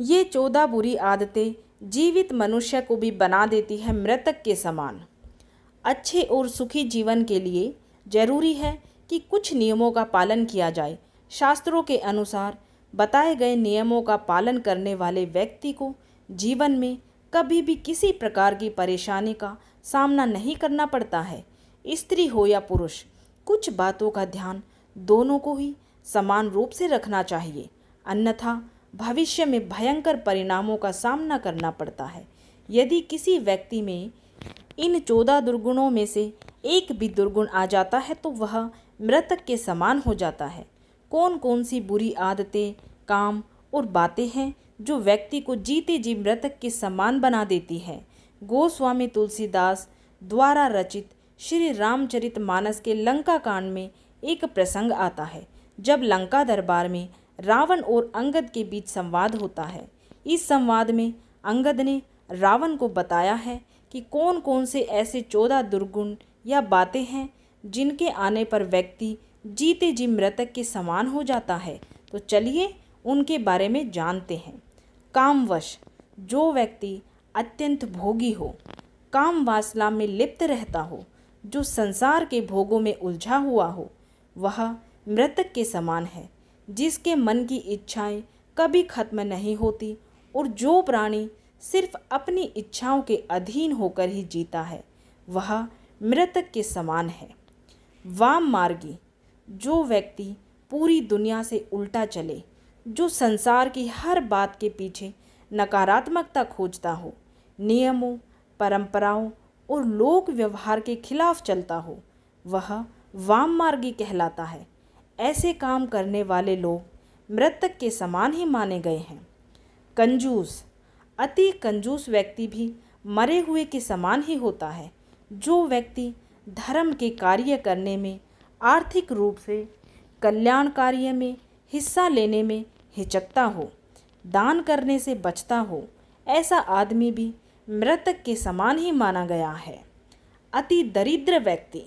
ये 14 बुरी आदतें जीवित मनुष्य को भी बना देती है मृतक के समान। अच्छे और सुखी जीवन के लिए जरूरी है कि कुछ नियमों का पालन किया जाए। शास्त्रों के अनुसार बताए गए नियमों का पालन करने वाले व्यक्ति को जीवन में कभी भी किसी प्रकार की परेशानी का सामना नहीं करना पड़ता है। स्त्री हो या पुरुष, कुछ बातों का ध्यान दोनों को ही समान रूप से रखना चाहिए, अन्यथा भविष्य में भयंकर परिणामों का सामना करना पड़ता है। यदि किसी व्यक्ति में इन 14 दुर्गुणों में से एक भी दुर्गुण आ जाता है तो वह मृतक के समान हो जाता है। कौन कौन सी बुरी आदतें, काम और बातें हैं जो व्यक्ति को जीते जी मृतक के समान बना देती है? गोस्वामी तुलसीदास द्वारा रचित श्री रामचरितमानस के लंका कांड में एक प्रसंग आता है जब लंका दरबार में रावण और अंगद के बीच संवाद होता है। इस संवाद में अंगद ने रावण को बताया है कि कौन कौन से ऐसे 14 दुर्गुण या बातें हैं जिनके आने पर व्यक्ति जीते जी मृतक के समान हो जाता है। तो चलिए उनके बारे में जानते हैं। कामवश, जो व्यक्ति अत्यंत भोगी हो, काम वासना में लिप्त रहता हो, जो संसार के भोगों में उलझा हुआ हो, वह मृतक के समान है। जिसके मन की इच्छाएं कभी खत्म नहीं होती और जो प्राणी सिर्फ अपनी इच्छाओं के अधीन होकर ही जीता है, वह मृतक के समान है। वाम मार्गी, जो व्यक्ति पूरी दुनिया से उल्टा चले, जो संसार की हर बात के पीछे नकारात्मकता खोजता हो, नियमों, परंपराओं और लोक व्यवहार के खिलाफ चलता हो, वह वाम मार्गी कहलाता है। ऐसे काम करने वाले लोग मृतक के समान ही माने गए हैं। कंजूस, अति कंजूस व्यक्ति भी मरे हुए के समान ही होता है। जो व्यक्ति धर्म के कार्य करने में, आर्थिक रूप से कल्याण कार्य में हिस्सा लेने में हिचकता हो, दान करने से बचता हो, ऐसा आदमी भी मृतक के समान ही माना गया है। अति दरिद्र व्यक्ति,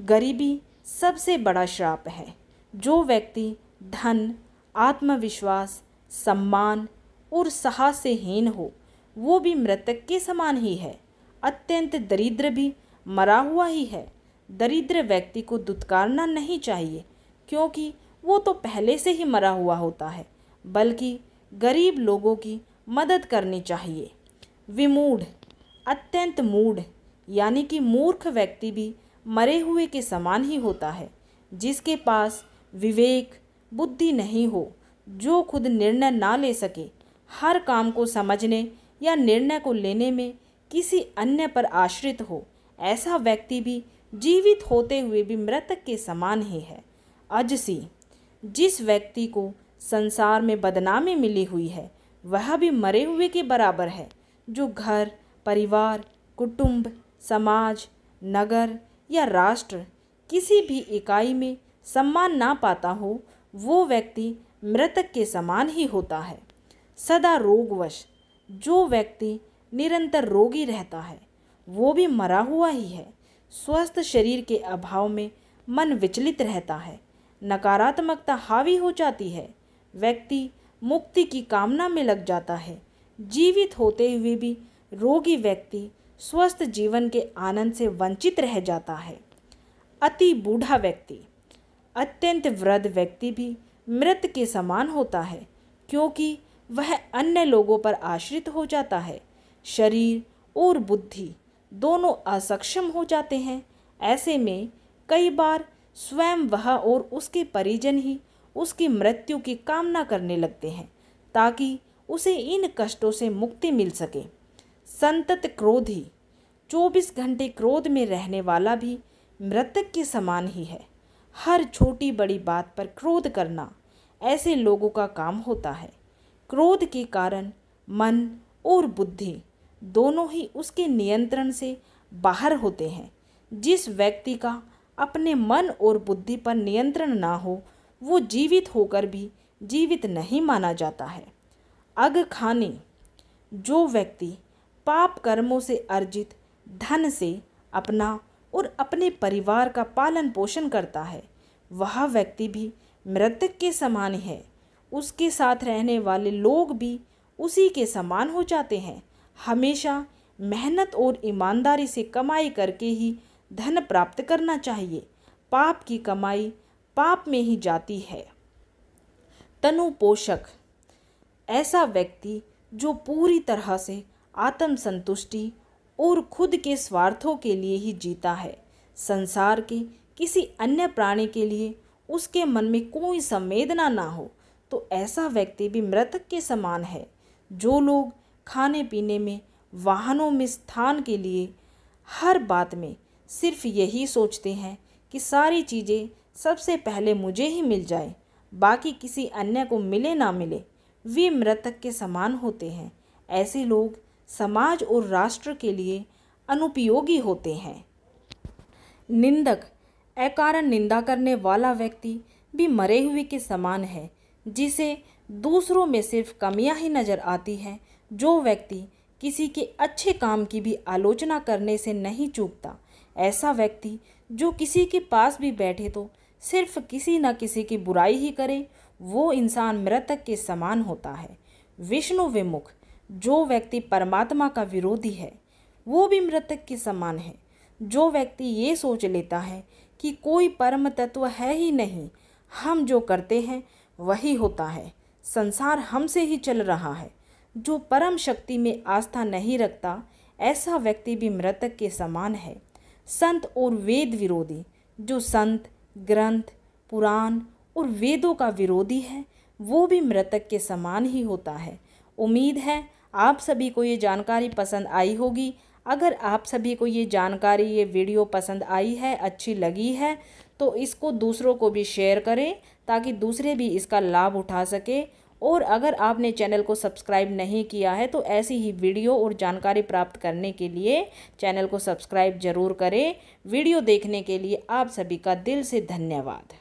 गरीबी सबसे बड़ा श्राप है। जो व्यक्ति धन, आत्मविश्वास, सम्मान और साहस से हीन हो, वो भी मृतक के समान ही है। अत्यंत दरिद्र भी मरा हुआ ही है। दरिद्र व्यक्ति को दुत्कारना नहीं चाहिए, क्योंकि वो तो पहले से ही मरा हुआ होता है, बल्कि गरीब लोगों की मदद करनी चाहिए। विमूढ़, अत्यंत मूढ़ यानी कि मूर्ख व्यक्ति भी मरे हुए के समान ही होता है। जिसके पास विवेक, बुद्धि नहीं हो, जो खुद निर्णय ना ले सके, हर काम को समझने या निर्णय को लेने में किसी अन्य पर आश्रित हो, ऐसा व्यक्ति भी जीवित होते हुए भी मृतक के समान ही है। अजसी, जिस व्यक्ति को संसार में बदनामी मिली हुई है, वह भी मरे हुए के बराबर है। जो घर, परिवार, कुटुंब, समाज, नगर या राष्ट्र किसी भी इकाई में सम्मान ना पाता हो, वो व्यक्ति मृतक के समान ही होता है। सदा रोगवश, जो व्यक्ति निरंतर रोगी रहता है, वो भी मरा हुआ ही है। स्वस्थ शरीर के अभाव में मन विचलित रहता है, नकारात्मकता हावी हो जाती है, व्यक्ति मुक्ति की कामना में लग जाता है। जीवित होते हुए भी रोगी व्यक्ति स्वस्थ जीवन के आनंद से वंचित रह जाता है। अति बूढ़ा व्यक्ति, अत्यंत वृद्ध व्यक्ति भी मृत के समान होता है, क्योंकि वह अन्य लोगों पर आश्रित हो जाता है। शरीर और बुद्धि दोनों असक्षम हो जाते हैं। ऐसे में कई बार स्वयं वह और उसके परिजन ही उसकी मृत्यु की कामना करने लगते हैं, ताकि उसे इन कष्टों से मुक्ति मिल सके। संतत क्रोधी, 24 घंटे क्रोध में रहने वाला भी मृतक के समान ही है। हर छोटी बड़ी बात पर क्रोध करना ऐसे लोगों का काम होता है। क्रोध के कारण मन और बुद्धि दोनों ही उसके नियंत्रण से बाहर होते हैं। जिस व्यक्ति का अपने मन और बुद्धि पर नियंत्रण ना हो, वो जीवित होकर भी जीवित नहीं माना जाता है। अगखानी, जो व्यक्ति पाप कर्मों से अर्जित धन से अपना और अपने परिवार का पालन पोषण करता है, वह व्यक्ति भी मृतक के समान है। उसके साथ रहने वाले लोग भी उसी के समान हो जाते हैं। हमेशा मेहनत और ईमानदारी से कमाई करके ही धन प्राप्त करना चाहिए। पाप की कमाई पाप में ही जाती है। तनु पोषक, ऐसा व्यक्ति जो पूरी तरह से आत्म संतुष्टि और खुद के स्वार्थों के लिए ही जीता है, संसार के किसी अन्य प्राणी के लिए उसके मन में कोई संवेदना ना हो, तो ऐसा व्यक्ति भी मृतक के समान है। जो लोग खाने पीने में, वाहनों में स्थान के लिए, हर बात में सिर्फ यही सोचते हैं कि सारी चीज़ें सबसे पहले मुझे ही मिल जाए, बाकी किसी अन्य को मिले ना मिले, वे मृतक के समान होते हैं। ऐसे लोग समाज और राष्ट्र के लिए अनुपयोगी होते हैं। निंदक, अकारण निंदा करने वाला व्यक्ति भी मरे हुए के समान है, जिसे दूसरों में सिर्फ कमियां ही नजर आती हैं। जो व्यक्ति किसी के अच्छे काम की भी आलोचना करने से नहीं चूकता, ऐसा व्यक्ति जो किसी के पास भी बैठे तो सिर्फ किसी न किसी की बुराई ही करे, वो इंसान मृतक के समान होता है। विष्णु विमुख, जो व्यक्ति परमात्मा का विरोधी है, वो भी मृतक के समान है। जो व्यक्ति ये सोच लेता है कि कोई परम तत्व है ही नहीं, हम जो करते हैं वही होता है, संसार हमसे ही चल रहा है, जो परम शक्ति में आस्था नहीं रखता, ऐसा व्यक्ति भी मृतक के समान है। संत और वेद विरोधी, जो संत, ग्रंथ, पुराण और वेदों का विरोधी है, वो भी मृतक के समान ही होता है। उम्मीद है आप सभी को ये जानकारी पसंद आई होगी। अगर आप सभी को ये जानकारी, ये वीडियो पसंद आई है, अच्छी लगी है, तो इसको दूसरों को भी शेयर करें ताकि दूसरे भी इसका लाभ उठा सके। और अगर आपने चैनल को सब्सक्राइब नहीं किया है तो ऐसी ही वीडियो और जानकारी प्राप्त करने के लिए चैनल को सब्सक्राइब जरूर करें। वीडियो देखने के लिए आप सभी का दिल से धन्यवाद।